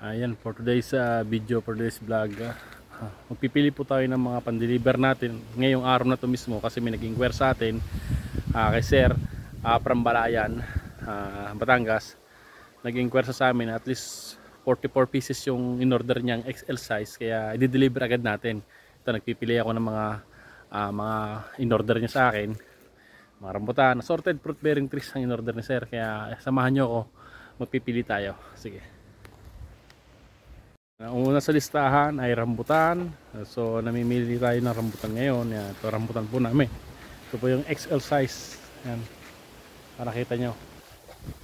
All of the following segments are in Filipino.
Ayan, for today's video, for today's vlog, magpipili po tayo ng mga pan-deliver natin ngayong araw na to mismo kasi may nag-inquire sa atin kay Sir from Balayan, Batangas. Nag-inquire sa amin at least 44 pieces yung in-order niyang XL size, kaya i-deliver agad natin. Ito, nagpipili ako ng mga in-order niya sa akin, mga rambutan, assorted fruit bearing trees ang in-order ni Sir, kaya samahan nyo ako, magpipili tayo. Sige. Ang una sa listahan ay rambutan. So namimili tayo ng rambutan ngayon. Yan, ito rambutan po namin. Ito po yung XL size. Yan, para kita nyo.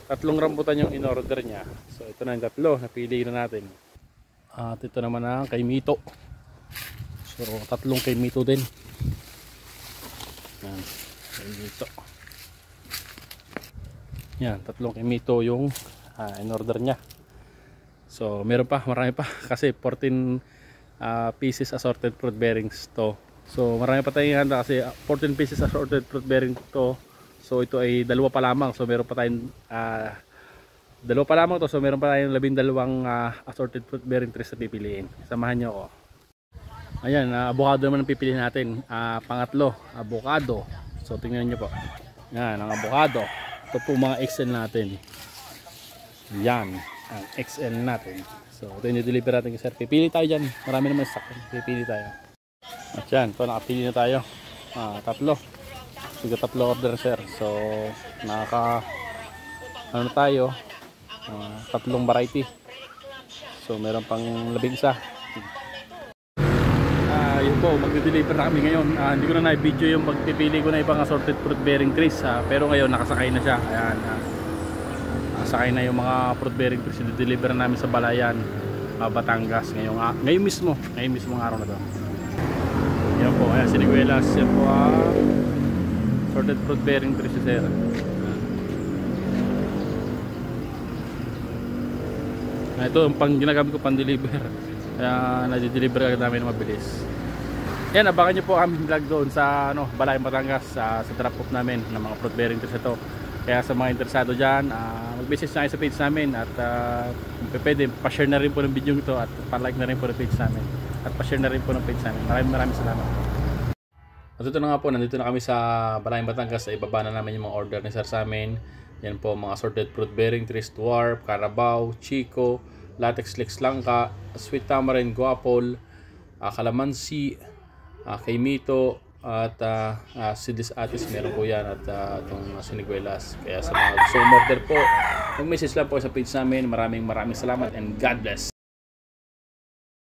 Tatlong rambutan yung in-order niya. So ito na yung tatlo, napili na natin. At ito naman ang kay Mito. So tatlong kay Mito din. Yan, kay Mito. Yan, tatlong kay Mito yung in-order niya. So meron pa, marami pa kasi 14 pieces assorted fruit bearings to. So marami pa tayong handa kasi 14 pieces assorted fruit bearing to. So ito ay dalawa pa lamang. So meron pa tayong dalawa pa lamang to. So meron pa tayong 12 assorted fruit bearing trees na pipiliin. Samahan nyo ako. Ayan, avocado naman ang pipiliin natin. Pangatlo, avocado. So tingnan nyo po. Yan, ang avocado. Ito po mga XL natin. Yan, ang XL natin. So ito yung deliver natin kasi pipili tayo dyan. Marami naman stock, pipili tayo. At yan, ito nakapili na tayo. Tatlo. Sige, tatlo order sir. So ano tayo, tatlong variety. So meron pang 11. Yun po, magde-deliver na kami ngayon. Hindi ko na na-video yung pagpipili ko na ibang assorted fruit bearing trees, pero ngayon nakasakay na siya. Ayan, sakay na yung mga fruit bearing trees na deliver namin sa Balayan, Batangas ngayon mismo ang araw na to. Yan po, ayan, siniguelas. Yan po assorted fruit bearing trees si Sir. Ito ang ginagamit ko pang deliver, kaya na-deliver agad namin na mabilis. Yan, abangan nyo po aming vlog doon sa Balayan, Batangas, sa drop off namin ng mga fruit bearing trees ito. Kaya sa mga interesado dyan, mag-message na kayo sa page namin at pwede pa-share na rin po ng video ito at pa-like na rin po ng page namin at pa-share na rin po ng page namin. Maraming salamat. At ito na nga po, nandito na kami sa Balayan, Batangas. Ibaba na namin yung mga order ni Sir sa amin. Yan po, mga assorted fruit bearing trees, dwarf, carabao, chico, latex lex langka, sweet tamarind, guapol, calamansi, kay Mito, at Sidis Atis meron po yan, at itong siniguelas. Kaya sa mga gusto order po, mag-message lang po sa page namin. Maraming salamat and God bless.